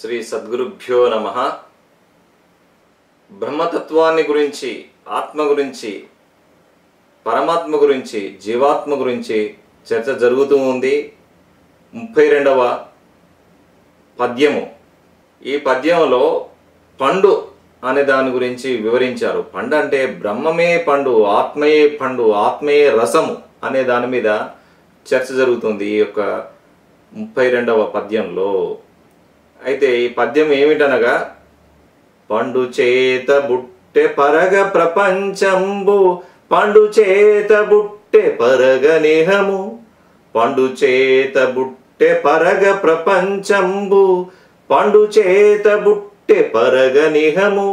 శ్రీ సద్గురుభ్యో నమః. బ్రహ్మతత్వాన్ని గురించి, ఆత్మ గురించి, పరమాత్మ గురించి, జీవాత్మ గురించి చర్చ జరుగుతూ ఉంది. 32వ పద్యము. ఈ పద్యంలో పండు అనే దాని గురించి వివరించారు. పండు అంటే బ్రహ్మమే పండు, ఆత్మయే పండు, ఆత్మయే రసము అనే దాని మీద చర్చ జరుగుతుంది ఈ యొక్క 32వ పద్యంలో. అయితే ఈ పద్యం ఏమిటనగా, పండు చేత బుట్టె పరగ ప్రపంచంబు, పండు చేత బుట్టె పరగ నిహము, పండు చేత బుట్టె పరగ ప్రపంచంబు, పండు చేత బుట్టె పరగ నిహము,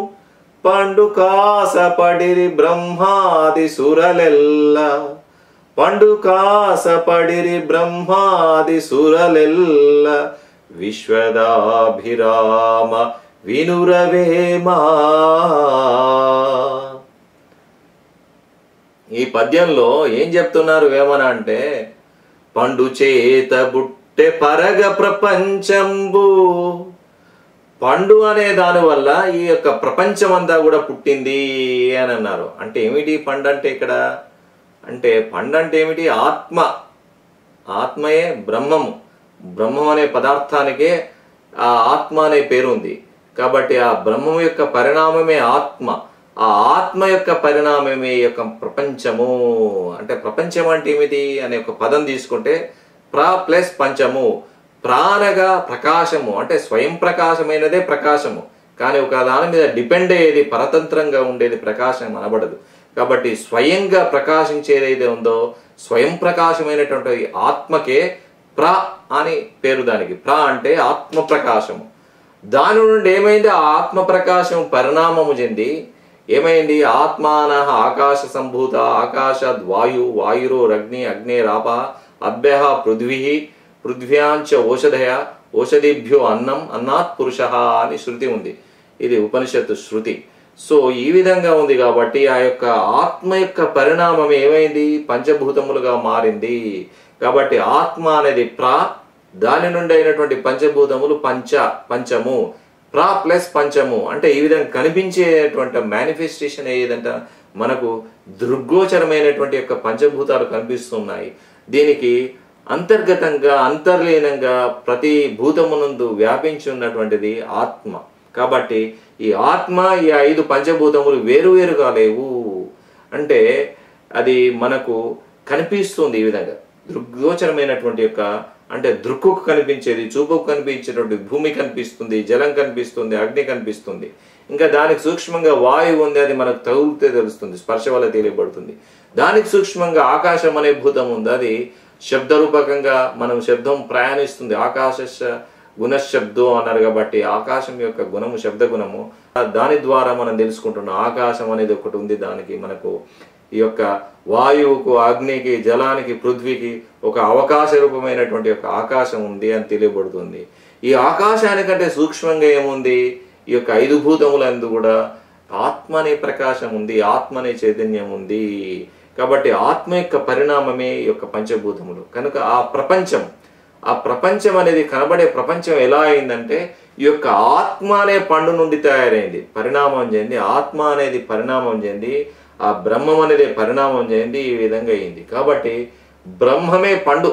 పండు కాస పడిరి బ్రహ్మాది సురలెల్ల, పండు కాస పడిరి బ్రహ్మాది సురలెల్ల, విశ్వదాభిరామ వినురవేమా. ఈ పద్యంలో ఏం చెప్తున్నారు వేమన అంటే, పండు చేత బుట్టె పరగ ప్రపంచంబు, పండు అనే దాని వల్ల ఈ యొక్క ప్రపంచమంతా కూడా పుట్టింది అని అన్నారు. అంటే ఏమిటి పండు అంటే ఇక్కడ? అంటే పండు అంటే ఏమిటి? ఆత్మ. ఆత్మయే బ్రహ్మము. బ్రహ్మం అనే పదార్థానికే ఆ ఆత్మ అనే పేరు ఉంది. కాబట్టి ఆ బ్రహ్మం యొక్క పరిణామమే ఆత్మ. ఆ ఆత్మ యొక్క పరిణామమే ఈ యొక్క ప్రపంచము. అంటే ప్రపంచం అంటే ఏమిటి అనే ఒక పదం తీసుకుంటే ప్ర ప్లస్ పంచము. ప్రాణగా ప్రకాశము, అంటే స్వయం ప్రకాశమైనదే ప్రకాశము. కానీ ఒక దాని మీద డిపెండ్ అయ్యేది, పరతంత్రంగా ఉండేది ప్రకాశం అనబడదు. కాబట్టి స్వయంగా ప్రకాశించేది ఏదైతే ఉందో, స్వయం ప్రకాశమైనటువంటి ఆత్మకే ప్ర అని పేరు. దానికి ప్ర అంటే ఆత్మ ప్రకాశము. దాని నుండి ఏమైంది? ఆ ఆత్మ ప్రకాశం పరిణామము చెంది ఏమైంది? ఆత్మాన ఆకాశ సంభూత, ఆకాశాద్ వాయు, వాయురోరగ్ని, అగ్నేరాప, అభ్య పృథ్వీ, పృథ్వ్యాంచ ఓషధయ, ఓషధిభ్యో అన్నం, అన్నాత్ పురుష అని శృతి ఉంది. ఇది ఉపనిషత్తు శృతి. సో ఈ విధంగా ఉంది. కాబట్టి ఆ యొక్క ఆత్మ యొక్క పరిణామం ఏమైంది? పంచభూతములుగా మారింది. కాబట్టి ఆత్మ అనేది ప్ర, దాని నుండి అయినటువంటి పంచభూతములు పంచము. ప్ర ప్లస్ పంచము అంటే ఈ విధంగా కనిపించేటువంటి మేనిఫెస్టేషన్ ఏదంట, మనకు దృగ్గోచరమైనటువంటి యొక్క పంచభూతాలు కనిపిస్తున్నాయి. దీనికి అంతర్గతంగా, అంతర్లీనంగా ప్రతి భూతమునందు వ్యాపించి ఉన్నటువంటిది ఆత్మ. కాబట్టి ఈ ఆత్మ, ఈ 5 పంచభూతములు వేరువేరుగా లేవు. అంటే అది మనకు కనిపిస్తుంది ఈ విధంగా. దృగ్గోచరమైనటువంటి యొక్క, అంటే దృక్కుకు కనిపించేది, చూపుకు కనిపించేటువంటి భూమి కనిపిస్తుంది, జలం కనిపిస్తుంది, అగ్ని కనిపిస్తుంది. ఇంకా దానికి సూక్ష్మంగా వాయువు ఉంది, అది మనకు తగులితే తెలుస్తుంది, స్పర్శ వల్ల తెలియబడుతుంది. దానికి సూక్ష్మంగా ఆకాశం అనే భూతం ఉంది, అది శబ్దరూపకంగా మనం శబ్దం ప్రయాణిస్తుంది. ఆకాశ గుణశబ్దో అన్నారు. కాబట్టి ఆకాశం యొక్క గుణము శబ్ద గుణము, దాని ద్వారా మనం తెలుసుకుంటున్నాం. ఆకాశం అనేది ఒకటి ఉంది, దానికి మనకు ఈ యొక్క వాయువుకు, అగ్నికి, జలానికి, పృథ్వీకి ఒక అవకాశ రూపమైనటువంటి యొక్క ఆకాశం ఉంది అని తెలియబడుతుంది. ఈ ఆకాశానికంటే సూక్ష్మంగా ఏముంది? ఈ యొక్క 5 భూతములందు కూడా ఆత్మ అనే ప్రకాశం ఉంది, ఆత్మ అనే చైతన్యం ఉంది. కాబట్టి ఆత్మ యొక్క పరిణామమే ఈ యొక్క పంచభూతములు. కనుక ఆ ప్రపంచం అనేది, కనబడే ప్రపంచం ఎలా అయిందంటే ఈ యొక్క ఆత్మ అనే పండు నుండి తయారైంది, పరిణామం చెంది. ఆత్మ అనేది పరిణామం చెంది, ఆ బ్రహ్మం అనేది పరిణామం చెంది, ఈ విధంగా అయింది. కాబట్టి బ్రహ్మమే పండు.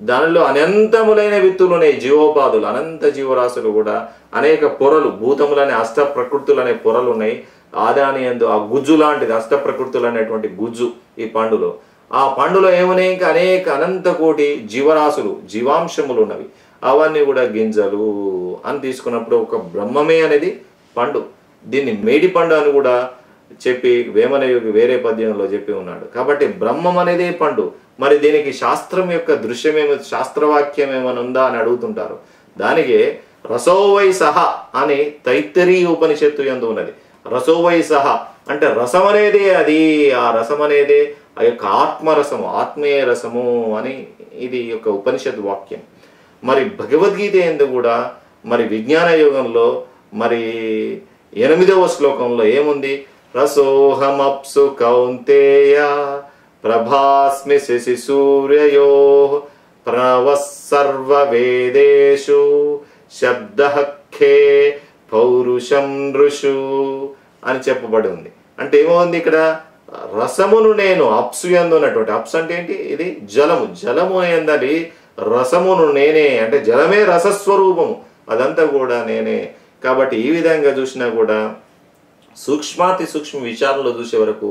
దానిలో అనంతములైన విత్తులు ఉన్నాయి, జీవోపాధులు, అనంత జీవరాశులు కూడా, అనేక పొరలు, భూతములనే అష్ట ప్రకృతులు అనే పొరలు ఉన్నాయి. ఆదాని యందు ఆ గుజ్జు లాంటిది, అష్ట ప్రకృతులు అనేటువంటి గుజ్జు ఈ పండులో. ఆ పండులో ఏమున్నాయి? ఇంకా అనేక అనంత కోటి జీవరాశులు, జీవాంశములు ఉన్నవి. అవన్నీ కూడా గింజలు అని తీసుకున్నప్పుడు ఒక బ్రహ్మమే అనేది పండు. దీన్ని మేడి పండు అని కూడా చెప్పి వేమన యోగి వేరే పద్యంలో చెప్పి ఉన్నాడు. కాబట్టి బ్రహ్మం అనేది పండు. మరి దీనికి శాస్త్రం యొక్క దృశ్యమేమో, శాస్త్రవాక్యం ఏమైనా ఉందా అని అడుగుతుంటారు. దానికి రసోవై సహ అని తైత్తరీయ ఉపనిషత్తు యందు ఉన్నది. రసోవై సహ అంటే రసం అనేది అది, ఆ రసం అనేది ఆ యొక్క ఆత్మరసము, ఆత్మీయ రసము అని ఇది యొక్క ఉపనిషత్ వాక్యం. మరి భగవద్గీత యందు కూడా, మరి విజ్ఞాన యోగంలో మరి 8వ శ్లోకంలో ఏముంది? రసోహమప్సు కౌంతేయ ప్రభాస్మి శశి సూర్యయో ప్రణవ సర్వ వేదేషు శబ్దహఖ్యే పౌరుషం ఋషు అని చెప్పబడి ఉంది. అంటే ఏమవుంది ఇక్కడ? రసమును నేను, అప్సు యందు ఉన్నటువంటి, అప్స్ అంటే ఏంటి? ఇది జలము, జలము ఎందని రసమును నేనే, అంటే జలమే రసస్వరూపము, అదంతా కూడా నేనే. కాబట్టి ఈ విధంగా చూసినా కూడా సూక్ష్మాతి సూక్ష్మ విచారంలో చూసే వరకు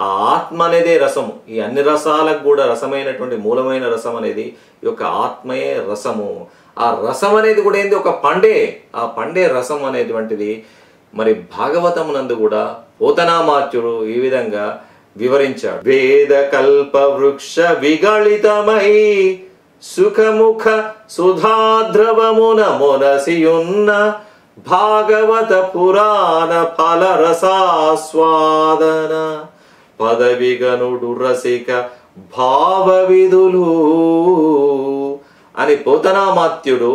ఆ ఆత్మ అనేదే రసము. ఈ అన్ని రసాలకు కూడా రసమైనటువంటి మూలమైన రసం అనేది ఈ యొక్క ఆత్మయే రసము. ఆ రసం అనేది కూడా ఏంది? ఒక పండే. ఆ పండే రసం అనేటువంటిది మరి భాగవతమునందు కూడా పోతనామాత్యుడు ఈ విధంగా వివరించాడు. వేద కల్ప వృక్ష విగళితమై సుఖముఖ సుధాద్రవమున మొనసియున్న భాగవత పురాణ ఫలరసాస్వాదన పదవిగనుడు రసిక భావవిధులు అని పోతనామాత్యుడు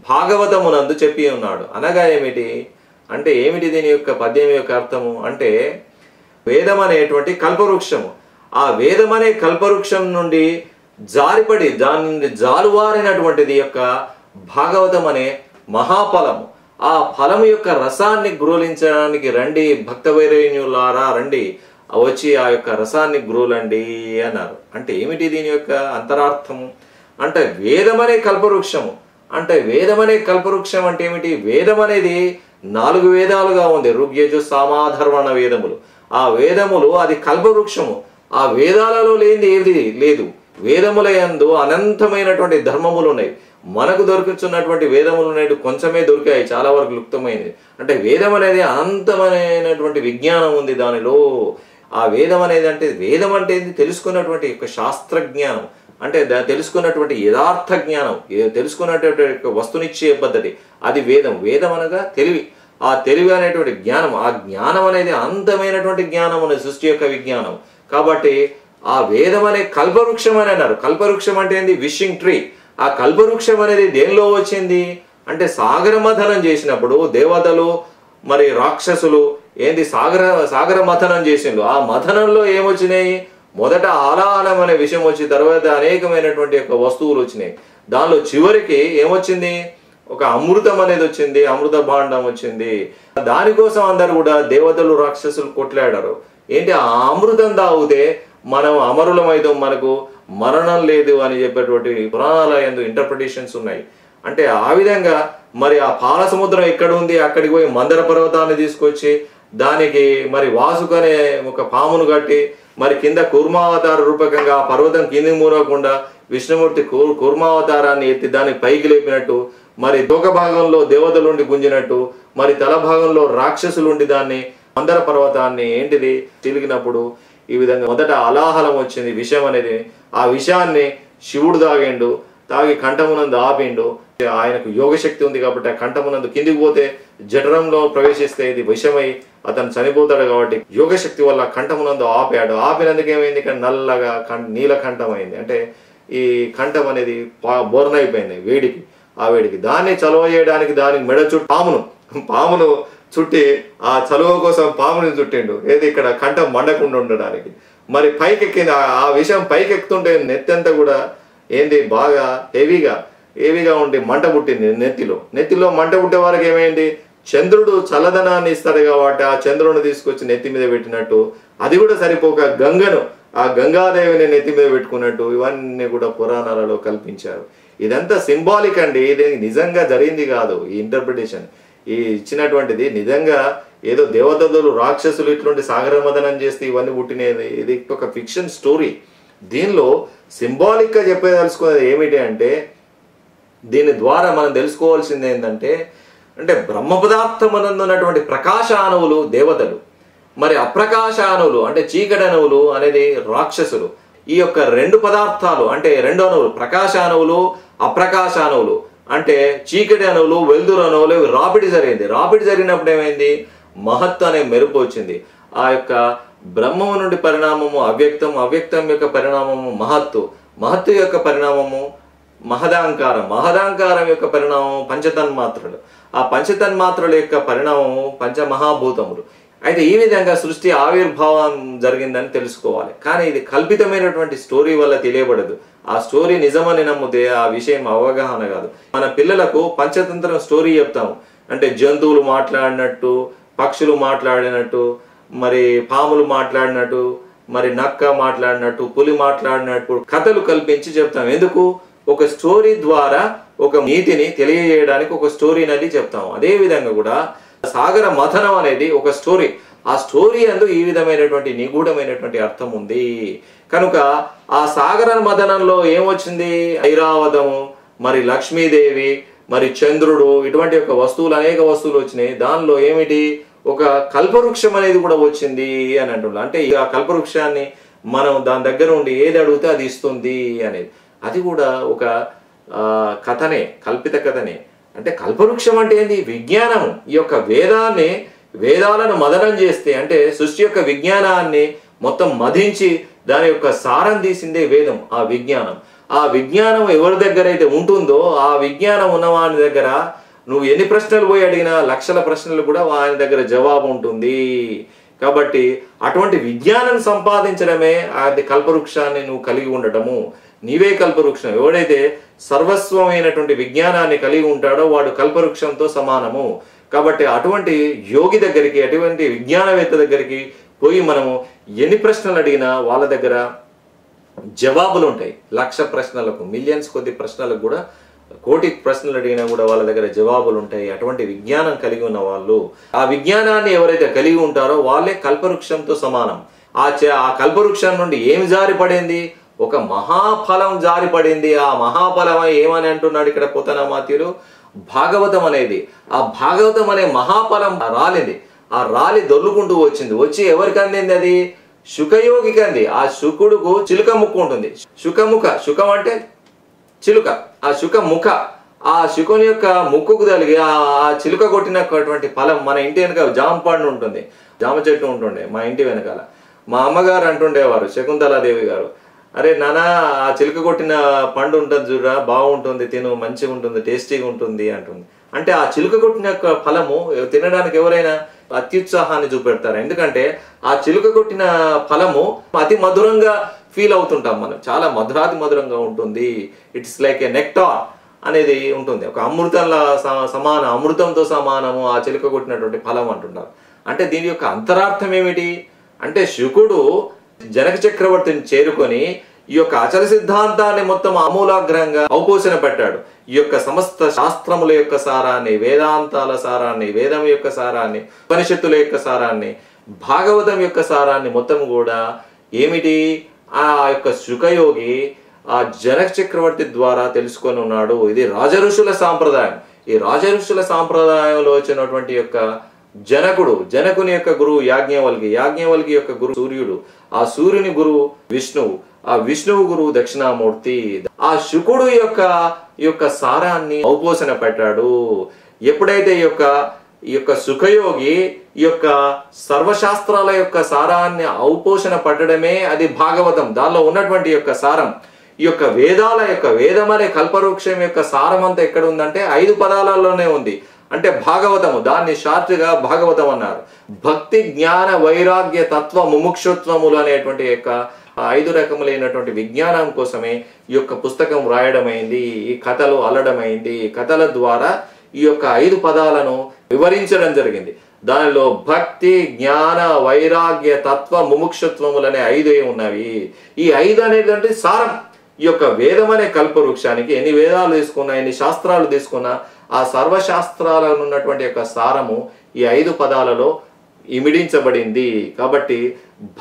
భాగవతమునందు చెప్పి ఉన్నాడు. అనగా ఏమిటి అంటే, ఏమిటి దీని యొక్క పద్యం యొక్క అర్థము అంటే, వేదం అనేటువంటి కల్పవృక్షము, ఆ వేదం అనే కల్పవృక్షం నుండి జారిపడి దాని నుండి జాలువారినటువంటిది యొక్క భాగవతం అనే మహాఫలము. ఆ ఫలము యొక్క రసాన్ని గ్రోలించడానికి రండి భక్తవైరేణ్యులారా, రండి వచ్చి ఆ యొక్క రసాన్ని గ్రోలండి అన్నారు. అంటే ఏమిటి దీని యొక్క అంతరార్థము అంటే, వేదమనే కల్పవృక్షము అంటే, వేదమనే కల్పవృక్షం అంటే ఏమిటి? వేదం అనేది 4 వేదాలుగా ఉంది, ఋగ్యజు సామాధర్వణ వేదములు. ఆ వేదములు అది కల్పవృక్షము. ఆ వేదాలలో లేనిది ఏది లేదు. వేదముల యందు అనంతమైనటువంటి ధర్మములు ఉన్నాయి. మనకు దొరుకుతున్నటువంటి వేదములు నేడు కొంచెమే దొరికాయి, చాలా వరకు లుప్తమైనది. అంటే వేదం అనేది అనంతమైనటువంటి విజ్ఞానం ఉంది దానిలో. ఆ వేదం అనేది అంటే, వేదం అంటే తెలుసుకున్నటువంటి యొక్క శాస్త్రజ్ఞానం, అంటే తెలుసుకున్నటువంటి యథార్థ జ్ఞానం, తెలుసుకున్నటువంటి వస్తునిచ్చే పద్ధతి, అది వేదం. వేదం అనగా తెలివి. ఆ తెలివి అనేటువంటి జ్ఞానం, ఆ జ్ఞానం అనేది అనంతమైనటువంటి జ్ఞానం అనేది సృష్టి యొక్క విజ్ఞానం. కాబట్టి ఆ వేదం అనే కల్పవృక్షం అని అన్నారు. కల్పవృక్షం అంటే ఏంది? Wishing tree. ఆ కల్పవృక్షం అనేది దేనిలో వచ్చింది అంటే, సాగర మథనం చేసినప్పుడు దేవతలు మరి రాక్షసులు ఏంది సాగర మథనం చేసిండ్రు. ఆ మథనంలో ఏమొచ్చినాయి? మొదట ఆలాహనం అనే విషయం వచ్చి, తర్వాత అనేకమైనటువంటి యొక్క వస్తువులు వచ్చినాయి. దానిలో చివరికి ఏమొచ్చింది? ఒక అమృతం అనేది వచ్చింది, అమృత భాండం వచ్చింది. దానికోసం అందరు కూడా దేవతలు రాక్షసులు కొట్లాడారు. ఏంటి? ఆ అమృతం తాగితే మనం అమరులమైతే మనకు మరణం లేదు అని చెప్పేటువంటి పురాణాల యందు ఇంటర్ప్రిటేషన్స్ ఉన్నాయి. అంటే ఆ విధంగా మరి ఆ పాల సముద్రం ఎక్కడ ఉంది, అక్కడికి పోయి మందర పర్వతాన్ని తీసుకొచ్చి దానికి మరి వాసుకు అనే ఒక పామును కట్టి మరి కింద కూర్మావతార రూపకంగా ఆ పర్వతం కింది మూరకుండా విష్ణుమూర్తి కూర్మావతారాన్ని ఎత్తి దానికి పైకి లేపినట్టు, మరి దోక భాగంలో దేవతలుండి గుంజినట్టు, మరి తల భాగంలో రాక్షసులుండి దాన్ని మందర పర్వతాన్ని ఏంటిది చిలికినప్పుడు ఈ విధంగా మొదట అలాహలం వచ్చింది, విషం అనేది. ఆ విషాన్ని శివుడు తాగిండు, తాగి కంఠమునందు ఆపిండు. ఆయనకు యోగశక్తి ఉంది కాబట్టి ఆ కంఠమునందు కిందికి పోతే జఠరంలో ప్రవేశిస్తే ఇది విషమై అతను చనిపోతాడు. కాబట్టి యోగశక్తి వల్ల కంఠమునందు ఆపాడు. ఆపినందుకు ఏమైంది? ఇక్కడ నల్లగా నీల కంఠం అయింది. అంటే ఈ కంఠం అనేది బోర్న్ అయిపోయింది వేడికి. ఆ వేడికి దాన్ని చలువ చేయడానికి దానికి మెడ చుట్టూ పామును చుట్టి ఆ చలువ కోసం పాముని చుట్టిండు. ఏది? ఇక్కడ కంఠం మండకుండా ఉండడానికి. మరి పైకెక్కింది. ఆ విషయం పైకెక్కుతుంటే నెత్తంతా కూడా ఏంది? బాగా హెవీగా ఉండి మంట పుట్టింది నెత్తిలో మంట పుట్టే వరకు ఏమైంది? చంద్రుడు చల్లదనాన్ని ఇస్తాడు కాబట్టి ఆ చంద్రుడిని తీసుకొచ్చి నెత్తి మీద పెట్టినట్టు, అది కూడా సరిపోక ఆ గంగాదేవిని నెత్తి మీద పెట్టుకున్నట్టు ఇవన్నీ కూడా పురాణాలలో కల్పించారు. ఇదంతా సింబాలిక్ అండి, ఇది నిజంగా జరిగింది కాదు. ఈ ఇంటర్ప్రిటేషన్ ఈ ఇచ్చినటువంటిది నిజంగా ఏదో దేవతలు రాక్షసులు ఇటువంటి సాగరమదనం చేస్తే ఇవన్నీ పుట్టినది. ఇది ఒక ఫిక్షన్ స్టోరీ. దీనిలో సింబాలిక్ గా చెప్పేదలుచుకున్నది ఏమిటి అంటే, దీని ద్వారా మనం తెలుసుకోవాల్సింది ఏంటంటే, అంటే బ్రహ్మ పదార్థమనందు ఉన్నటువంటి ప్రకాశ అణువులు దేవతలు, మరి అప్రకాశ అణువులు అంటే చీకటి అణువులు అనేది రాక్షసులు. ఈ యొక్క 2 పదార్థాలు అంటే 2 అణువులు, ప్రకాశ అణువులు అప్రకాశ అణువులు, అంటే చీకటి అణువులు వెలుతురు అణువులు రాపిడి జరిగినప్పుడు ఏమైంది? మహత్ అనే మెరుపు వచ్చింది. ఆ యొక్క బ్రహ్మము నుండి పరిణామము అవ్యక్తం యొక్క పరిణామము మహత్తు యొక్క పరిణామము మహదాంకారం యొక్క పరిణామం పంచతన్మాత్రలు. ఆ పంచతన్మాత్రల యొక్క పరిణామము పంచమహాభూతములు. అయితే ఈ విధంగా సృష్టి ఆవిర్భావం జరిగిందని తెలుసుకోవాలి. కానీ ఇది కల్పితమైనటువంటి స్టోరీ వల్ల తెలియబడదు. ఆ స్టోరీ నిజమని నమ్మితే ఆ విషయం అవగాహన కాదు. మన పిల్లలకు పంచతంత్రం స్టోరీ చెప్తాము. అంటే జంతువులు మాట్లాడినట్టు, పక్షులు మాట్లాడినట్టు, మరి పాములు మాట్లాడినట్టు, మరి నక్క మాట్లాడినట్టు, పులి మాట్లాడినట్టు కథలు కల్పించి చెప్తాం. ఎందుకు? ఒక స్టోరీ ద్వారా ఒక నీతిని తెలియజేయడానికి ఒక స్టోరీ అనేది చెప్తాము. అదే విధంగా కూడా సాగర మథనం అనేది ఒక స్టోరీ. ఆ స్టోరీ అందు ఈ విధమైనటువంటి నిగూఢమైనటువంటి అర్థం ఉంది. కనుక ఆ సాగర మథనంలో ఏమొచ్చింది? ఐరావతము, మరి లక్ష్మీదేవి, మరి చంద్రుడు, ఇటువంటి యొక్క వస్తువులు, అనేక వస్తువులు వచ్చినాయి. దానిలో ఏమిటి? ఒక కల్పవృక్షం అనేది కూడా వచ్చింది అని అంటున్నారు. అంటే ఆ కల్పవృక్షాన్ని మనం దాని దగ్గర ఉండి ఏది అడిగితే అది ఇస్తుంది అనేది. అది కూడా ఒక కథనే, కల్పిత కథనే. అంటే కల్పవృక్షం అంటే ఏంది? విజ్ఞానము. ఈ యొక్క వేదాలను మదనం చేస్తే, అంటే సృష్టి యొక్క విజ్ఞానాన్ని మొత్తం మదించి దాని యొక్క సారం తీసిందే వేదం. ఆ విజ్ఞానం ఎవరి దగ్గర అయితే ఉంటుందో, ఆ విజ్ఞానం ఉన్నవాని దగ్గర నువ్వు ఎన్ని ప్రశ్నలు పోయి అడిగినా లక్షల ప్రశ్నలు కూడా ఆయన దగ్గర జవాబు ఉంటుంది. కాబట్టి అటువంటి విజ్ఞానం సంపాదించడమే అది కల్పవృక్షాన్ని నువ్వు కలిగి ఉండటము. నీవే కల్పవృక్షం. ఎవడైతే సర్వస్వమైనటువంటి విజ్ఞానాన్ని కలిగి ఉంటాడో వాడు కల్పవృక్షంతో సమానము. కాబట్టి అటువంటి యోగి దగ్గరికి, అటువంటి విజ్ఞానవేత్త దగ్గరికి పోయి మనము ఎన్ని ప్రశ్నలు అడిగినా వాళ్ళ దగ్గర జవాబులు ఉంటాయి. 1,00,000 ప్రశ్నలకు, మిలియన్స్ కొద్ది ప్రశ్నలకు కూడా, కోటి ప్రశ్నలు అడిగినా కూడా వాళ్ళ దగ్గర జవాబులు ఉంటాయి. అటువంటి విజ్ఞానం కలిగి ఉన్న వాళ్ళు, ఆ విజ్ఞానాన్ని ఎవరైతే కలిగి ఉంటారో వాళ్ళే కల్పవృక్షంతో సమానం. ఆ కల్పవృక్షం నుండి ఏమి జారిపడింది? ఒక మహాఫలం జారిపడింది. ఆ మహాఫలం ఏమని అంటున్నాడు ఇక్కడ పోతనామాత్యులు? భాగవతం అనేది. ఆ భాగవతం అనే మహాఫలం రాలింది. ఆ రాలి దొర్లుకుంటూ వచ్చి ఎవరికి అందింది? అది శుకయోగికి అంది. ఆ శుకుడుకు చిలుక ముక్కు ఉంటుంది. శుకం అంటే చిలుక. ఆ శుకముఖ, ఆ శుకుని యొక్క ముక్కుకు తలిగి ఆ చిలుక కొట్టినటువంటి ఫలం మన ఇంటి వెనక జామ పండు ఉంటుంది, జామ చెట్టు ఉంటుండే మా ఇంటి వెనకాల. మా అమ్మగారు అంటుండేవారు, శకుంతలాదేవి గారు, అరే నాన్న ఆ చిలుక కొట్టిన పండు ఉంటుంది చూడరా, బాగుంటుంది, తిను, మంచిగా ఉంటుంది, టేస్టీగా ఉంటుంది అంటుంది. అంటే ఆ చిలుక కొట్టిన ఫలము తినడానికి ఎవరైనా అత్యుత్సాహాన్ని చూపెడతారు. ఎందుకంటే ఆ చిలుక కొట్టిన ఫలము అతి మధురంగా ఫీల్ అవుతుంటాం మనం. చాలా మధురంగా ఉంటుంది. ఇట్స్ లైక్ ఏ నెక్టార్ అనేది ఉంటుంది. ఒక అమృతంలా సమానం, అమృతంతో సమానము ఆ చిలుక కొట్టినటువంటి ఫలం అంటుంటారు. అంటే దీని యొక్క అంతరార్థం ఏమిటి అంటే, శుకుడు జనక చక్రవర్తిని చేరుకొని ఈ యొక్క అచల సిద్ధాంతాన్ని మొత్తం ఆమూలాగ్రంగా అవపోసన పెట్టాడు. ఈ యొక్క సమస్త శాస్త్రముల యొక్క సారాన్ని, వేదాంతాల సారాన్ని, వేదం యొక్క సారాన్ని, ఉపనిషత్తుల యొక్క సారాన్ని, భాగవతం యొక్క సారాన్ని మొత్తం కూడా ఏమిటి ఆ యొక్క శుకయోగి ఆ జనక చక్రవర్తి ద్వారా తెలుసుకొని ఉన్నాడు. ఇది రాజఋషుల సాంప్రదాయం. ఈ రాజఋషుల సాంప్రదాయంలో వచ్చినటువంటి యొక్క జనకుని యొక్క గురువు యాజ్ఞవల్కి యొక్క గురువు సూర్యుడు, ఆ సూర్యుని గురువు విష్ణువు, ఆ విష్ణువు గురువు దక్షిణామూర్తి. ఆ శుకుడు యొక్క సారాన్ని ఔపోసన పెట్టాడు. ఎప్పుడైతే ఈ యొక్క సుఖయోగి ఈ యొక్క సర్వశాస్త్రాల యొక్క సారాన్ని ఔపోషణ పట్టడమే అది భాగవతం. దానిలో ఉన్నటువంటి యొక్క సారం, ఈ యొక్క వేదం అనే కల్పవృక్షం యొక్క సారం అంతా ఎక్కడ ఉందంటే 5 పదాలలోనే ఉంది. అంటే భాగవతము, దాన్ని షార్ట్గా భాగవతం అన్నారు. భక్తి, జ్ఞాన, వైరాగ్య, తత్వ, ముముక్షుత్వములు అనేటువంటి యొక్క 5 రకములైనటువంటి విజ్ఞానం కోసమే ఈ యొక్క పుస్తకం రాయడమైంది, ఈ కథలు అల్లడమైంది. ఈ కథల ద్వారా ఈ యొక్క 5 పదాలను వివరించడం జరిగింది. దానిలో భక్తి, జ్ఞాన, వైరాగ్య, తత్వ, ముముక్షుత్వములు అనే 5 ఉన్నవి. ఈ 5 అనేది సారం. ఈ యొక్క వేదం అనే కల్పవృక్షానికి ఎన్ని వేదాలు తీసుకున్నా, ఎన్ని శాస్త్రాలు తీసుకున్నా, ఆ సర్వశాస్త్రాలను ఉన్నటువంటి యొక్క సారము ఈ 5 పదాలలో ఇమిడించబడింది. కాబట్టి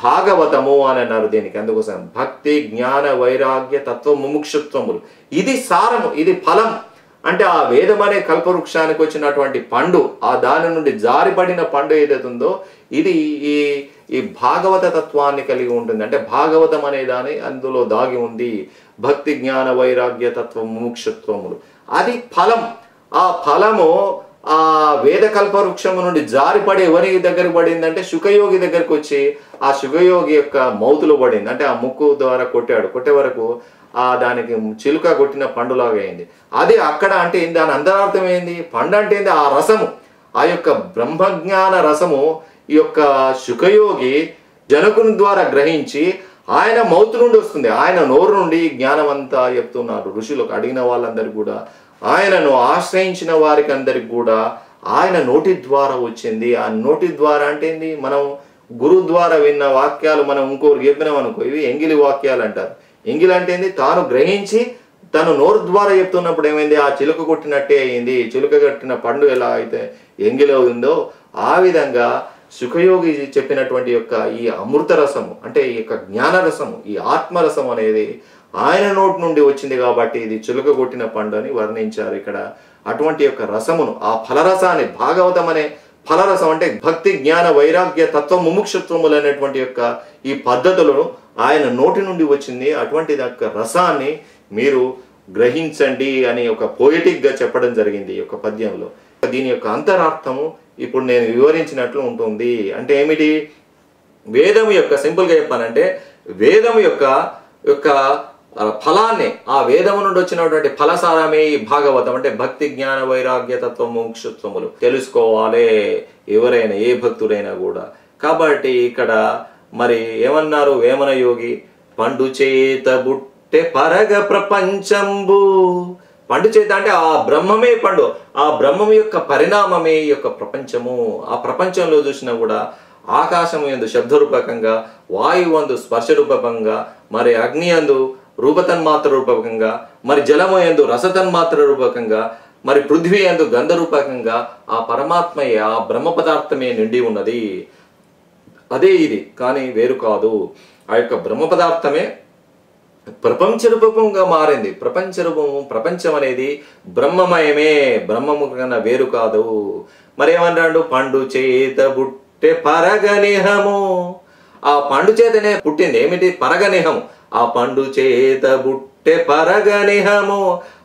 భాగవతము అని అన్నారు దీనికి. అందుకోసం భక్తి, జ్ఞాన, వైరాగ్య, తత్వ, ముముక్షుత్వములు, ఇది సారము, ఇది ఫలం. అంటే ఆ వేదం అనే కల్పవృక్షానికి వచ్చినటువంటి పండు, ఆ దాని నుండి జారిపడిన పండు ఏదైతుందో ఇది ఈ భాగవత తత్వాన్ని కలిగి ఉంటుంది. అంటే భాగవతం అనే దాని అందులో దాగి ఉంది. భక్తి, జ్ఞాన, వైరాగ్య, తత్వ, ముముక్షుత్వములు, అది ఫలం. ఆ ఫలము ఆ వేద కల్పవృక్షము నుండి జారిపడి ఎవరి దగ్గర పడిందంటే శుకయోగి దగ్గరకు వచ్చి ఆ శుకయోగి యొక్క మౌతులో పడింది. అంటే ఆ ముక్కు ద్వారా కొట్టే వరకు ఆ దానికి చిలుక కొట్టిన పండులాగా అయింది. అది అక్కడ అంటే దాని అంతరార్థం ఏంది? పండు అంటే ఆ రసము, ఆ యొక్క బ్రహ్మజ్ఞాన రసము ఈ యొక్క శుకయోగి జనకుని ద్వారా గ్రహించి ఆయన మౌతు నుండి వస్తుంది, ఆయన నోరు నుండి జ్ఞానం అంతా చెప్తున్నారు. ఋషులకు అడిగిన వాళ్ళందరికీ కూడా, ఆయనను ఆశ్రయించిన వారికి అందరికి కూడా ఆయన నోటి ద్వారా వచ్చింది. ఆ నోటి ద్వారా అంటే ఏంది? మనం గురు ద్వారా విన్న వాక్యాలు మనం ఇంకోరు చెప్పినాం అనుకో, ఇవి ఎంగిలి వాక్యాలు అంటారు. ఎంగిలి అంటే ఏంది? తాను గ్రహించి తను నోరు ద్వారా చెప్తున్నప్పుడు ఏమైంది? ఆ చిలుక కొట్టినట్టే అయింది. చిలుక కట్టిన పండు ఎలా అయితే ఎంగిలి ఉందో ఆ విధంగా శుకయోగి చెప్పినటువంటి యొక్క ఈ అమృత రసము అంటే ఈ యొక్క జ్ఞానరసము, ఈ ఆత్మరసం అనేది ఆయన నోటి నుండి వచ్చింది కాబట్టి ఇది చిలుక కొట్టిన పండు అని వర్ణించారు ఇక్కడ. అటువంటి యొక్క రసమును, ఆ ఫలరసాన్ని, భాగవతం అనే ఫలరసం అంటే భక్తి, జ్ఞాన, వైరాగ్య, తత్వ, ముముక్షత్వములు అనేటువంటి యొక్క ఈ పద్ధతులను ఆయన నోటి నుండి వచ్చింది. అటువంటి యొక్క రసాన్ని మీరు గ్రహించండి అని ఒక పోయిటిక్గా చెప్పడం జరిగింది ఈ యొక్క పద్యంలో. దీని యొక్క అంతరార్థము ఇప్పుడు నేను వివరించినట్లు ఉంటుంది. అంటే ఏమిటి? వేదము యొక్క, సింపుల్గా చెప్పానంటే వేదము యొక్క ఫలాన్ని, ఆ వేదము నుండి వచ్చినటువంటి ఫలసారమే ఈ భాగవతం. అంటే భక్తి, జ్ఞాన, వైరాగ్య, తత్వ, మోక్షత్వములు తెలుసుకోవాలి ఎవరైనా, ఏ భక్తుడైనా కూడా. కాబట్టి ఇక్కడ మరి ఏమన్నారు వేమన యోగి? పండు చేత బుట్టె పరగ ప్రపంచంబు. పండు చేత అంటే ఆ బ్రహ్మమే పండు, ఆ బ్రహ్మం యొక్క పరిణామమే ఈ యొక్క ప్రపంచము. ఆ ప్రపంచంలో చూసినా కూడా ఆకాశం యందు శబ్దరూపకంగా, వాయువు యందు స్పర్శ రూపకంగా, మరి అగ్ని యందు రూపతన్మాత్ర రూపకంగా, మరి జలము యందు రసతన్మాత్ర రూపకంగా, మరి పృథ్వీ యందు గంధ రూపకంగా ఆ పరమాత్మయే, ఆ బ్రహ్మ పదార్థమే నిండి ఉన్నది. అదే ఇది, కానీ వేరు కాదు. ఆ యొక్క బ్రహ్మ పదార్థమే ప్రపంచ రూపంగా మారింది. ప్రపంచం అనేది బ్రహ్మమయమే, బ్రహ్మము కన్నా వేరు కాదు. మరి ఏమన్నాడు? పండు చేత బుట్టె పరగనిహము. ఆ పండు చేతనే పుట్టింది ఏమిటి? పరగనిహము. ఆ పండు చేత బుట్టె పరగనిహము.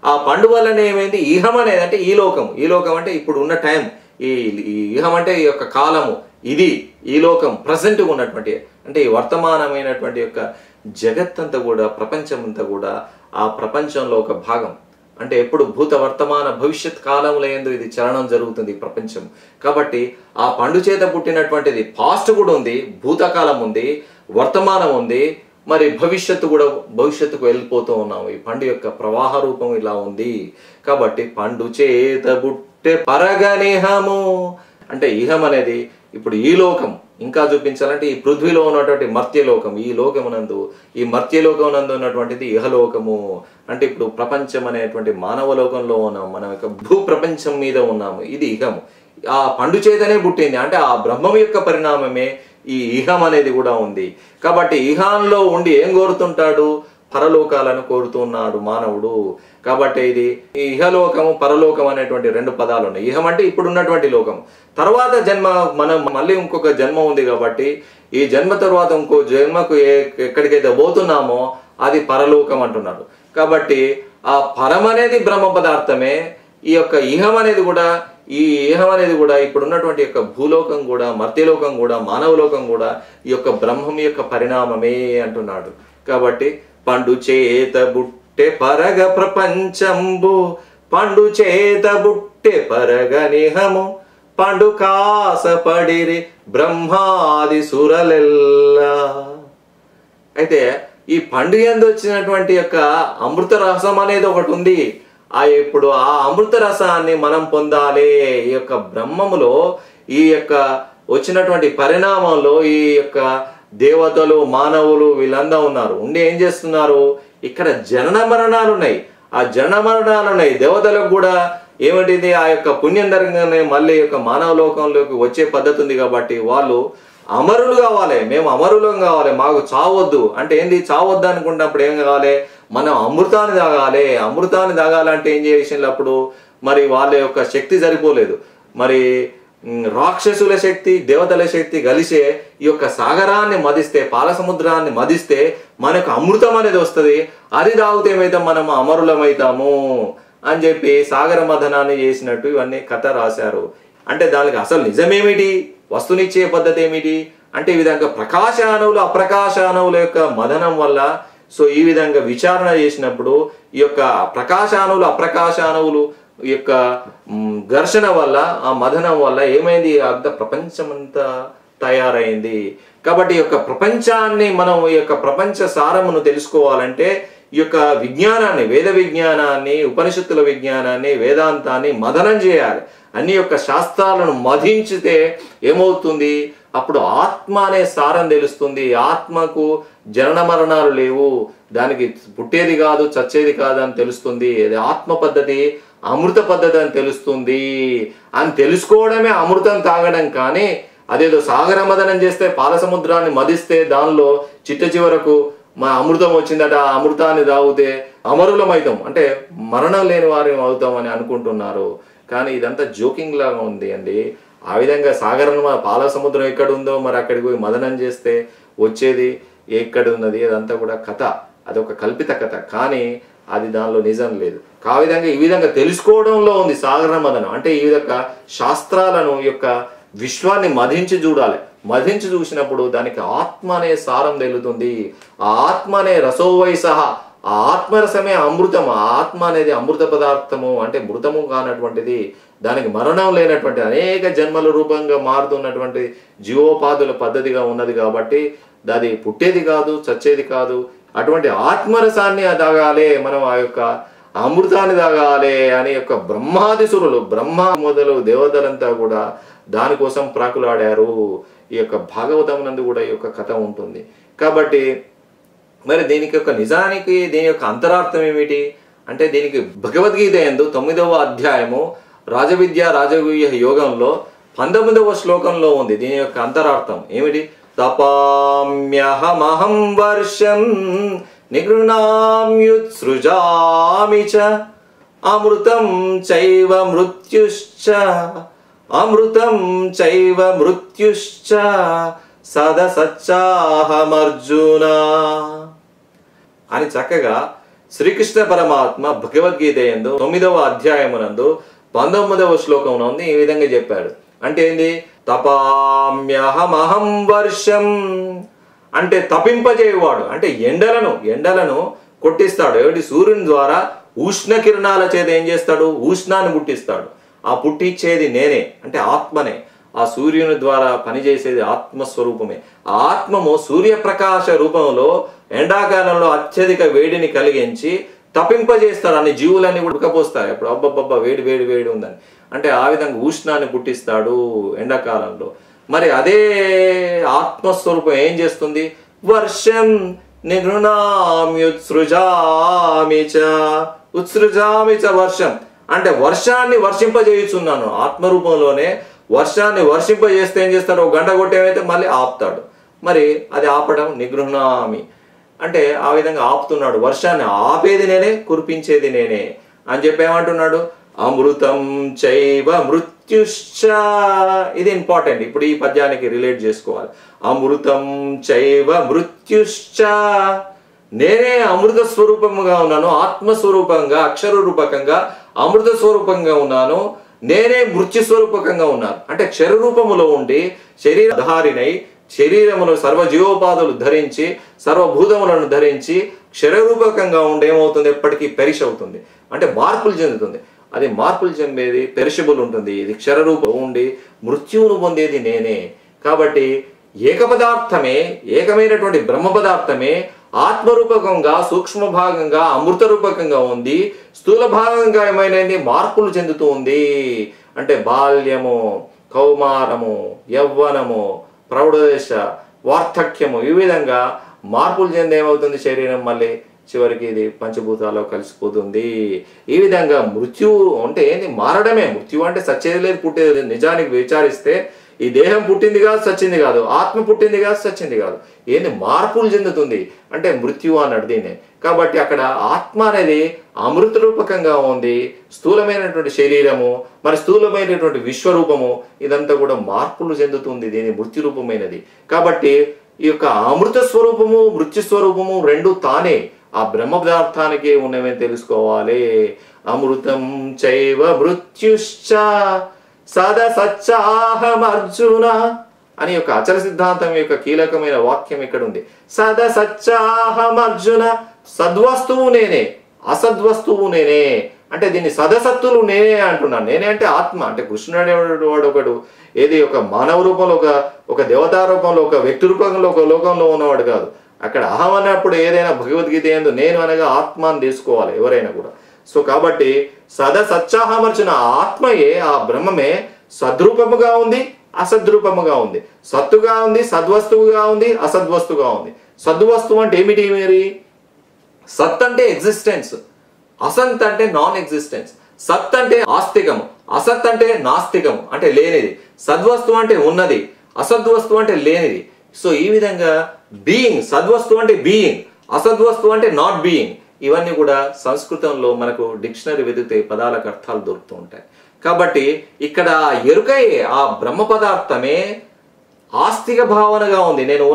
ఆ పండు వల్లనే ఏమైంది? ఇహం అనేది అంటే ఈ లోకం. ఈ లోకం అంటే ఇప్పుడు ఉన్న టైం. ఈ ఇహం అంటే ఈ యొక్క కాలము, ఇది ఈ లోకం ప్రజెంట్గా ఉన్నటువంటి, అంటే ఈ వర్తమానమైనటువంటి యొక్క జగత్తంతా కూడా, ప్రపంచమంతా కూడా ఆ ప్రపంచంలో ఒక భాగం. అంటే ఎప్పుడు భూత, వర్తమాన, భవిష్యత్ కాలంలో ఏందో ఇది చలనం జరుగుతుంది ప్రపంచం. కాబట్టి ఆ పండు చేత పుట్టినటువంటిది పాస్ట్ కూడా ఉంది, భూతకాలం ఉంది, వర్తమానం ఉంది, మరి భవిష్యత్తుకు వెళ్ళిపోతూ ఉన్నాము. ఈ పండు యొక్క ప్రవాహ రూపం ఇలా ఉంది. కాబట్టి పండు చేత బుట్టె పరగనిహము అంటే ఇహం అనేది ఇప్పుడు ఈ లోకం. ఇంకా చూపించాలంటే ఈ పృథ్వీలో ఉన్నటువంటి మర్త్యలోకం, ఈ లోకమునందు, ఈ మర్త్యలోకమునందు ఉన్నటువంటిది ఇహలోకము. అంటే ఇప్పుడు ప్రపంచం అనేటువంటి మానవ లోకంలో ఉన్నాము, మనం యొక్క భూ ప్రపంచం మీద ఉన్నాము. ఇది ఇహము. ఆ పండు చేతనే పుట్టింది. అంటే ఆ బ్రహ్మం యొక్క పరిణామమే ఈ ఇహం అనేది కూడా ఉంది. కాబట్టి ఇహాన్లో ఉండి ఏం కోరుతుంటాడు? పరలోకాలను కోరుతున్నాడు మానవుడు. కాబట్టి ఇది ఈ ఇహలోకము, పరలోకం అనేటువంటి రెండు పదాలు ఉన్నాయి. ఇహం అంటే ఇప్పుడు ఉన్నటువంటి లోకం. తర్వాత జన్మ, మనం మళ్ళీ ఇంకొక జన్మ ఉంది కాబట్టి ఈ జన్మ తర్వాత ఇంకో జన్మకు ఎక్కడికైతే పోతున్నామో అది పరలోకం అంటున్నారు. కాబట్టి ఆ పరం అనేది బ్రహ్మ పదార్థమే. ఈ యొక్క ఇహం అనేది కూడా, ఈ ఇహం అనేది కూడా ఇప్పుడు ఉన్నటువంటి యొక్క భూలోకం కూడా, మర్త్యలోకం కూడా, మానవలోకం కూడా ఈ యొక్క బ్రహ్మం యొక్క పరిణామమే అంటున్నాడు. కాబట్టి పండు చేత బుట్టె పరగ ప్రపంచంబు, పండు చేత బుట్టె పరగ నిహము, పండు కాసపడిరి బ్రహ్మాది సురలెల్లా. అయితే ఈ పండు యందు వచ్చినటువంటి యొక్క అమృత రసం అనేది ఒకటి ఉంది. ఇప్పుడు ఆ అమృత రసాన్ని మనం పొందాలి. ఈ యొక్క బ్రహ్మములో ఈ యొక్క వచ్చినటువంటి పరిణామంలో ఈ యొక్క దేవతలు, మానవులు వీళ్ళందరూ ఉన్నారు. ఉండి ఏం చేస్తున్నారు? ఇక్కడ జనన మరణాలు ఉన్నాయి. ఆ జనన మరణాలు ఉన్నాయి. దేవతలకు కూడా ఏమిటిది? ఆ యొక్క పుణ్యం జరగగానే మళ్ళీ యొక్క మానవ లోకంలోకి వచ్చే పద్ధతి ఉంది. కాబట్టి వాళ్ళు అమరులు కావాలి, మేము అమరులం కావాలి, మాకు చావొద్దు అంటే ఏంది? చావొద్దు అనుకున్నప్పుడు ఏం కావాలి? మనం అమృతాన్ని తాగాలి. అమృతాన్ని తాగాలంటే ఏం చేసినప్పుడు మరి వాళ్ళ యొక్క శక్తి సరిపోలేదు. మరి రాక్షసుల శక్తి, దేవతల శక్తి కలిసే ఈ యొక్క సాగరాన్ని మదిస్తే, పాల సముద్రాన్ని మదిస్తే మనకు అమృతం అనేది వస్తుంది. అది తాగితే ఏమైతే మనం అమరులమవుతాము అని చెప్పి సాగర మథనాన్ని చేసినట్టు ఇవన్నీ కథ రాశారు. అంటే దానికి అసలు నిజమేమిటి? వస్తునిచ్చే పద్ధతి ఏమిటి అంటే ఈ విధంగా ప్రకాశాణువులు, అప్రకాశాణువుల యొక్క మదనం వల్ల, సో ఈ విధంగా విచారణ చేసినప్పుడు ఈ యొక్క ప్రకాశాణువులు, అప్రకాశాణువులు యొక్క ఘర్షణ వల్ల, ఆ మదనం వల్ల ఏమైంది? అంత ప్రపంచమంతా తయారైంది. కాబట్టి ఈ యొక్క ప్రపంచాన్ని మనం ఈ యొక్క ప్రపంచ సారమును తెలుసుకోవాలంటే ఈ యొక్క విజ్ఞానాన్ని, వేద విజ్ఞానాన్ని, ఉపనిషత్తుల విజ్ఞానాన్ని, వేదాంతాన్ని మదనం చేయాలి. అన్ని యొక్క శాస్త్రాలను మధించితే ఏమవుతుంది? అప్పుడు ఆత్మ అనే సారం తెలుస్తుంది. ఆత్మకు జనన మరణాలు లేవు, దానికి పుట్టేది కాదు చచ్చేది కాదు అని తెలుస్తుంది. అది ఆత్మ పద్ధతి, అమృత పద్ధతి అని తెలుస్తుంది. అని తెలుసుకోవడమే అమృతం తాగడం. కానీ అదేదో సాగర మదనం చేస్తే, పాల సముద్రాన్ని మదిస్తే దానిలో చిట్ట చివరకు మా అమృతం వచ్చిందట, అమృతాన్ని తాగితే అమరులమవుతాం, అంటే మరణం లేని వారు అవుతామని అనుకుంటున్నారు. కానీ ఇదంతా జోకింగ్ లాగా ఉంది అండి. ఆ విధంగా సాగరం, పాల సముద్రం ఎక్కడ ఉందో మరి అక్కడికి పోయి మదనం చేస్తే వచ్చేది ఎక్కడ ఉన్నది, అదంతా కూడా కథ, అదొక కల్పిత కథ. కానీ అది దానిలో నిజం లేదు. ఆ విధంగా ఈ విధంగా తెలుసుకోవడంలో ఉంది సాగర మదనం. అంటే ఈ విధంగా శాస్త్రాలను యొక్క విశ్వాన్ని మధించి చూడాలి. మధించి చూసినప్పుడు దానికి ఆత్మ అనే సారం తెలుతుంది. ఆ ఆత్మ అనే రసోవై సహా, ఆ ఆత్మరసమే అమృతం. ఆ ఆత్మ అనేది అమృత పదార్థము, అంటే మృతము కానటువంటిది, దానికి మరణం లేనటువంటి అనేక జన్మల రూపంగా మారుతున్నటువంటి జీవోపాధుల పద్ధతిగా ఉన్నది. కాబట్టి అది పుట్టేది కాదు చచ్చేది కాదు. అటువంటి ఆత్మరసాన్ని తాగాలి మనం, ఆ యొక్క అమృతాన్ని తాగాలి అని యొక్క బ్రహ్మాదిసురులు, బ్రహ్మ మొదలు దేవతలంతా కూడా దానికోసం ప్రాకులాడారు. ఈ యొక్క భాగవతం నందు కూడా ఈ యొక్క కథ ఉంటుంది. కాబట్టి మరి దీనికి యొక్క నిజానికి దీని యొక్క అంతరార్థం ఏమిటి అంటే, దీనికి భగవద్గీత యందు 9వ అధ్యాయము రాజవిద్య రాజగుహ్య యోగంలో 19వ శ్లోకంలో ఉంది. దీని యొక్క అంతరార్థం ఏమిటి? తపామ్యహమహం వర్షం నిగృణామ్యుత్సృజామి చ అమృతం చైవ మృత్యుశ్చ అమృతం చైవ మృత్యుశ్చ సదసచ్చాహమర్జున అని చక్కగా శ్రీకృష్ణ పరమాత్మ భగవద్గీత యందు 9వ అధ్యాయమునందు 19వ శ్లోకంలో ఉంది. ఈ విధంగా చెప్పాడు. అంటే ఏంది? తపామ్యహమహం వర్షం అంటే తపింపజేయువాడు, అంటే ఎండలను కొట్టిస్తాడు. ఏమిటి? సూర్యుని ద్వారా ఉష్ణ కిరణాల చేత ఏం చేస్తాడు? ఉష్ణాన్ని పుట్టిస్తాడు. ఆ పుట్టించేది నేనే, అంటే ఆత్మనే. ఆ సూర్యుని ద్వారా పనిచేసేది ఆత్మస్వరూపమే. ఆ ఆత్మము సూర్యప్రకాశ రూపంలో ఎండాకాలంలో అత్యధిక వేడిని కలిగించి తపింపజేస్తాడు. అన్ని జీవులన్నీ ఉడకపోస్తాయి. అప్పుడు అబ్బబ్బబ్బా వేడి వేడి వేడి ఉందని, అంటే ఆ విధంగా ఉష్ణాన్ని పుట్టిస్తాడు ఎండాకాలంలో. మరి అదే ఆత్మస్వరూపం ఏం చేస్తుంది? వర్షం నిగృణామ్యుత్సృజామి చ ఉత్సృజామి చ వర్షం అంటే వర్షాన్ని వర్షింపజేయుచున్నాను. ఆత్మరూపంలోనే వర్షాన్ని వర్షింపజేస్తే ఏం చేస్తాడు? ఒక గంట కొట్టేమైతే మళ్ళీ ఆపుతాడు. మరి అది ఆపడం నిగృహణామి అంటే ఆ విధంగా ఆపుతున్నాడు. వర్షాన్ని ఆపేది నేనే, కురిపించేది నేనే అని చెప్పి ఏమంటున్నాడు? అమృతం చైవ మృత్యుశ్చ. ఇది ఇంపార్టెంట్, ఇప్పుడు ఈ పద్యానికి రిలేట్ చేసుకోవాలి. అమృతం చైవ మృత్యుశ్చ, నేనే అమృత స్వరూపముగా ఉన్నాను, ఆత్మస్వరూపంగా అక్షర రూపకంగా అమృత స్వరూపంగా ఉన్నాను. నేనే మృత్యు స్వరూపకంగా ఉన్నాను. అంటే క్షర రూపములో ఉండి శరీరధారినై శరీరమును సర్వజీవోపాధులు ధరించి సర్వభూతములను ధరించి క్షరరూపకంగా ఉండి ఏమవుతుంది? ఎప్పటికీ పెరిష్ అవుతుంది, అంటే మార్పులు చెందుతుంది. అది మార్పులు చెందేది పెరిషబుల్ ఉంటుంది. ఇది క్షరరూపం ఉండి మృత్యువును పొందేది నేనే. కాబట్టి ఏకపదార్థమే, ఏకమైనటువంటి బ్రహ్మ పదార్థమే ఆత్మరూపకంగా సూక్ష్మ భాగంగా అమృత రూపకంగా ఉంది. స్థూల భాగంగా ఏమైనా మార్పులు చెందుతూ ఉంది. అంటే బాల్యము, కౌమారము, యవ్వనము, ప్రౌఢదశ, వార్ధక్యము, ఈ విధంగా మార్పులు చెంది ఏమవుతుంది? శరీరం మళ్ళీ చివరికి ఇది పంచభూతాల్లో కలిసిపోతుంది. ఈ విధంగా మృత్యువు అంటే ఏంది? మారడమే. మృత్యువు అంటే సచ్చేది లేదు పుట్టేది లేదు. నిజానికి విచారిస్తే ఈ దేహం పుట్టింది కాదు సచ్చింది కాదు, ఆత్మ పుట్టింది కాదు సచ్చింది కాదు. ఏంది? మార్పులు చెందుతుంది, అంటే మృత్యువు అన్నాడు దీన్ని. కాబట్టి అక్కడ ఆత్మ అనేది అమృత రూపకంగా ఉంది. స్థూలమైనటువంటి శరీరము, మరి స్థూలమైనటువంటి విశ్వరూపము, ఇదంతా కూడా మార్పులు చెందుతుంది. దీని మృత్యు రూపమైనది. కాబట్టి ఈ యొక్క అమృత స్వరూపము మృత్యు స్వరూపము రెండు తానే ఆ బ్రహ్మ పదార్థానికి ఉన్నవని తెలుసుకోవాలి. అమృతం చైవ మృత్యుశ్చ సదసచ్చాహమర్జున అని యొక్క అచల సిద్ధాంతం యొక్క కీలకమైన వాక్యం ఇక్కడ ఉంది. సదసచ్చాహమర్జున, సద్వస్తువు నేనే, అసద్వస్తువు నేనే. అంటే దీన్ని సదసత్తులు నేనే అంటున్నాను. నేనే అంటే ఆత్మ, అంటే కృష్ణుడు అనేవాడు వాడు ఒకడు ఏది ఒక మానవ రూపంలో ఒక దేవతా రూపంలో ఒక వ్యక్తి రూపంలో ఒక లోకంలో ఉన్నవాడు కాదు. అక్కడ అహం అన్నప్పుడు ఏదైనా భగవద్గీత ఏందో నేను అనగా ఆత్మ అని తీసుకోవాలి ఎవరైనా కూడా. సో కాబట్టి సత్యాహమర్చిన ఆత్మయే, ఆ బ్రహ్మమే సద్రూపముగా ఉంది, అసద్రూపముగా ఉంది, సత్తుగా ఉంది, సద్వస్తువుగా ఉంది, అసద్వస్తుగా ఉంది. సద్వస్తువు అంటే ఏమిటి మరి? సత్ అంటే ఎగ్జిస్టెన్స్, అసత్ అంటే నాన్ ఎగ్జిస్టెన్స్. సత్ అంటే ఆస్తికము, అసత్ అంటే నాస్తికము అంటే లేనిది. సద్వస్తువు అంటే ఉన్నది, అసద్వస్తువు అంటే లేనిది. సో ఈ విధంగా బీయింగ్, సద్వస్తువు అంటే బీయింగ్, అసద్వస్తువు అంటే నాట్ బీయింగ్. ఇవన్నీ కూడా సంస్కృతంలో మనకు డిక్షనరీ వెతికితే పదాలకు అర్థాలు దొరుకుతూ ఉంటాయి. కాబట్టి ఇక్కడ ఎరుకయే, ఆ బ్రహ్మ పదార్థమే ఆస్తిక భావనగా ఉంది. నేను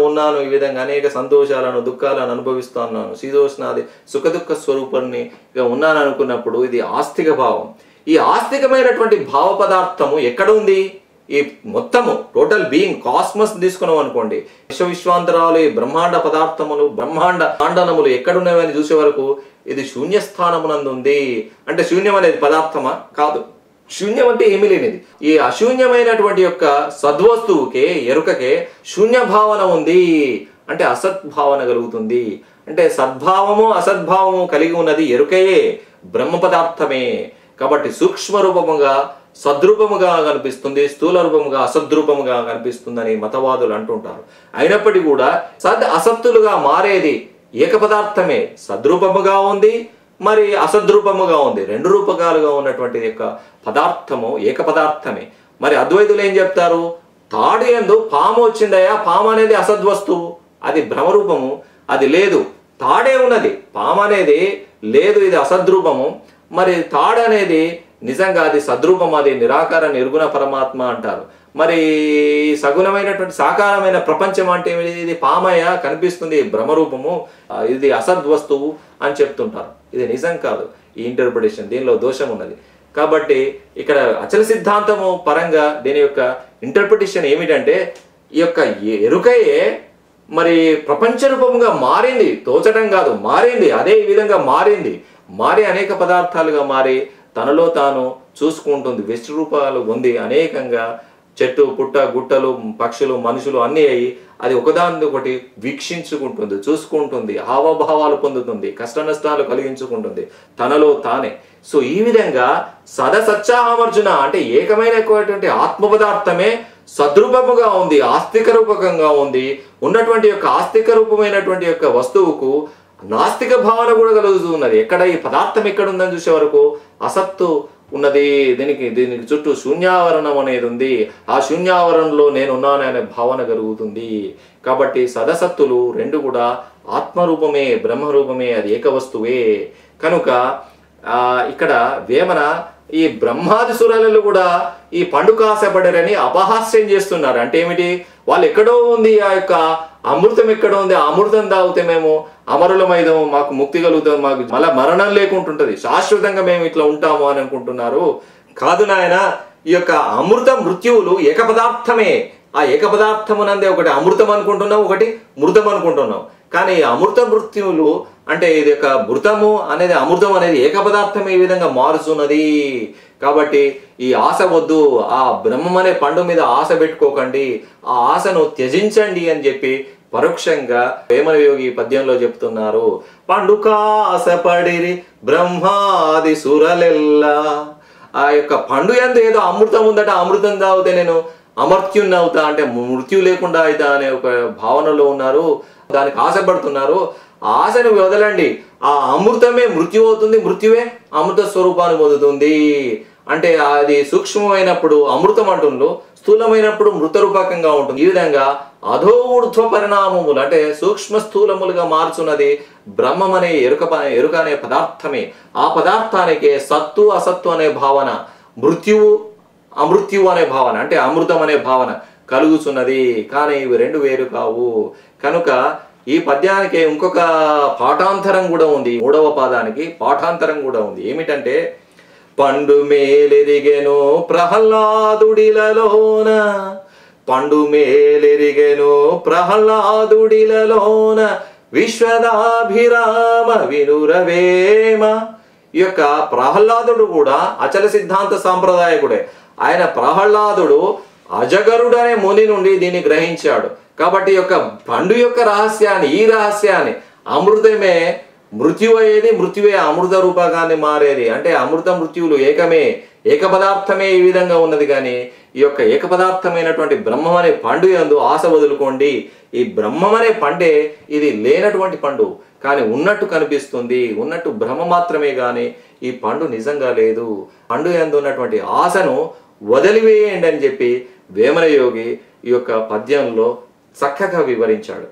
ఉన్నాను ఈ విధంగా అనేక సంతోషాలను దుఃఖాలను అనుభవిస్తున్నాను, శీతోష్ణాది సుఖ దుఃఖ స్వరూపాన్ని ఉన్నాను అనుకున్నప్పుడు ఇది ఆస్తిక భావం. ఈ ఆస్తికమైనటువంటి భావ పదార్థము ఎక్కడ ఉంది? ఈ మొత్తము టోటల్ బీయింగ్ కాస్మస్ తీసుకున్నాం అనుకోండి, విశ్వాంతరాలు, ఈ బ్రహ్మాండ పదార్థములు, బ్రహ్మాండ ఆండనములు ఎక్కడున్నాయని చూసే వరకు ఇది శూన్యస్థానమునందు ఉంది. అంటే శూన్యం అనేది పదార్థమా? కాదు. శూన్యం అంటే ఏమీ లేనిది. ఈ అశూన్యమైనటువంటి యొక్క సద్వస్తువుకే, ఎరుకకే శూన్య భావన ఉంది, అంటే అసద్భావన కలుగుతుంది. అంటే సద్భావము అసద్భావము కలిగి ఉన్నది ఎరుకయే, బ్రహ్మ పదార్థమే. కాబట్టి సూక్ష్మ రూపముగా సద్రూపముగా కనిపిస్తుంది, స్థూల రూపముగా అసద్రూపముగా కనిపిస్తుందని మతవాదులు అంటుంటారు. అయినప్పటికీ కూడా సద్ అసత్తులుగా మారేది ఏక పదార్థమే. సద్రూపముగా ఉంది, మరి అసద్రూపముగా ఉంది. రెండు రూపకాలుగా ఉన్నటువంటి యొక్క పదార్థము ఏక పదార్థమే. మరి అద్వైతులు ఏం చెప్తారు? తాడు యందు పాము వచ్చిందయా, పాము అనేది అసద్వస్తువు, అది భ్రమరూపము, అది లేదు. తాడే ఉన్నది, పాము అనేది లేదు, ఇది అసద్రూపము. మరి తాడు అనేది నిజంగా అది సద్రూపం, అది నిరాకార నిర్గుణ పరమాత్మ అంటారు. మరి సగుణమైనటువంటి సాకారమైన ప్రపంచం అంటే ఇది పామయ కనిపిస్తుంది, భ్రమరూపము, ఇది అసద్వస్తువు అని చెప్తుంటారు. ఇది నిజం కాదు. ఈ ఇంటర్ప్రిటేషన్ దీనిలో దోషం ఉన్నది. కాబట్టి ఇక్కడ అచల సిద్ధాంతము పరంగా దీని యొక్క ఇంటర్ప్రిటేషన్ ఏమిటంటే, ఈ యొక్క ఎరుకయే మరి ప్రపంచ రూపముగా మారింది, తోచడం కాదు, మారింది. అదే విధంగా మారి అనేక పదార్థాలుగా మారి తనలో తాను చూసుకుంటుంది, విశ్వరూపాలు ఉంది అనేకంగా. చెట్టు పుట్ట గుట్టలు పక్షులు మనుషులు అన్నీ అయ్యి అది ఒకదాని ఒకటి వీక్షించుకుంటుంది, చూసుకుంటుంది, హావభావాలు పొందుతుంది, కష్ట నష్టాలు కలిగించుకుంటుంది తనలో తానే. సో ఈ విధంగా సత్యాహమర్జున అంటే ఏకమైనటువంటి ఆత్మ పదార్థమే సద్రూపముగా ఉంది, ఆస్తిక రూపకంగా ఉంది. ఉన్నటువంటి యొక్క ఆస్తిక రూపమైనటువంటి యొక్క వస్తువుకు నాస్తిక భావన కూడా కలుగుతున్నది. ఎక్కడ ఈ పదార్థం ఎక్కడ ఉందని చూసే వరకు అసత్తు ఉన్నది, దీనికి చుట్టూ శూన్యావరణం అనేది ఉంది. ఆ శూన్యావరణలో నేనున్నాను అనే భావన కలుగుతుంది. కాబట్టి సదసత్తులు రెండు కూడా ఆత్మరూపమే, బ్రహ్మరూపమే, అది ఏక వస్తువే. కనుక ఇక్కడ వేమన ఈ బ్రహ్మాది సురలు కూడా ఈ పండు కాసపడరని అపహాస్యం చేస్తున్నారు. అంటే ఏమిటి? వాళ్ళు ఎక్కడో ఉంది, ఆ యొక్క అమృతం ఎక్కడో ఉంది, ఆ అమృతం తాగితే మేము అమరులమైదాము, మాకు ముక్తి కలుగుతాం, మాకు మళ్ళా మరణం లేకుంటుంటది, శాశ్వతంగా మేము ఇట్లా ఉంటాము అని అనుకుంటున్నారు. కాదు నాయన, ఈ యొక్క అమృత మృత్యువులు ఏక పదార్థమే. ఆ ఏక పదార్థమునందే ఒకటి అమృతం అనుకుంటున్నావు, ఒకటి మృతం అనుకుంటున్నావు. కానీ అమృత మృత్యువులు అంటే ఇది యొక్క మృతము అనేది అమృతం అనేది ఏక పదార్థం ఈ విధంగా మారుతున్నది. కాబట్టి ఈ ఆశ వద్దు, ఆ బ్రహ్మం అనే పండు మీద ఆశ పెట్టుకోకండి, ఆ ఆశను త్యజించండి అని చెప్పి పరోక్షంగా వేమన యోగి పద్యంలో చెప్తున్నారు. పండు కాసపడిరి బ్రహ్మాది సురలెల్లా. ఆ యొక్క పండు యందు ఏదో అమృతం ఉందట, అమృతం తాగితే నేను అమర్త్యుని అవుతా, అంటే మృత్యు లేకుండా అవుతా అనే ఒక భావనలో ఉన్నారు, దానికి ఆశపడుతున్నారు. ఆ ఆశను వదలండి. ఆ అమృతమే మృత్యు అవుతుంది, మృత్యువే అమృత స్వరూపాన్ని పొందుతుంది. అంటే అది సూక్ష్మమైనప్పుడు అమృతం అంటుందో, స్థూలమైనప్పుడు మృత రూపకంగా ఉంటుంది. ఈ విధంగా అధో ఊర్ధ్వ పరిణామములు అంటే సూక్ష్మ స్థూలములుగా మార్చున్నది బ్రహ్మం అనే ఎరుక అనే పదార్థమే. ఆ పదార్థానికి సత్తు అసత్తు అనే భావన, మృత్యువు అమృత్యువు అనే భావన అంటే అమృతం అనే భావన కలుగుతున్నది. కానీ ఇవి రెండు వేరు కావు. కనుక ఈ పద్యానికి ఇంకొక పాఠాంతరం కూడా ఉంది. మూడవ పాదానికి పాఠాంతరం కూడా ఉంది. ఏమిటంటే, పండు మేలెరిగెను ప్రహ్లాదుడిలలోన, పండు మేలెరిగెను ప్రహ్లాదుడిలలోన, విశ్వదాభిరామ వినురవేమ. ఈ యొక్క ప్రహ్లాదుడు కూడా అచల సిద్ధాంత సాంప్రదాయకుడే. ఆయన ప్రహ్లాదుడు అజగరుడు అనే ముని నుండి దీన్ని గ్రహించాడు. కాబట్టి ఈ యొక్క పండు యొక్క రహస్యాన్ని, ఈ రహస్యాన్ని, అమృతమే మృత్యు అయ్యేది, మృత్యువే అమృత రూపకాన్ని మారేది, అంటే అమృత మృత్యువులు ఏకమే, ఏక పదార్థమే ఈ విధంగా ఉన్నది. కానీ ఈ యొక్క ఏక పదార్థమైనటువంటి బ్రహ్మం అనే పండు యందు ఆశ వదులుకోండి. ఈ బ్రహ్మం అనే పండే ఇది లేనటువంటి పండు, కానీ ఉన్నట్టు కనిపిస్తుంది, ఉన్నట్టు భ్రమ మాత్రమే, కానీ ఈ పండు నిజంగా లేదు. పండు యందు ఉన్నటువంటి ఆశను వదిలివేయండి అని చెప్పి వేమన యోగి ఈ యొక్క పద్యంలో చక్కగా వివరించాడు.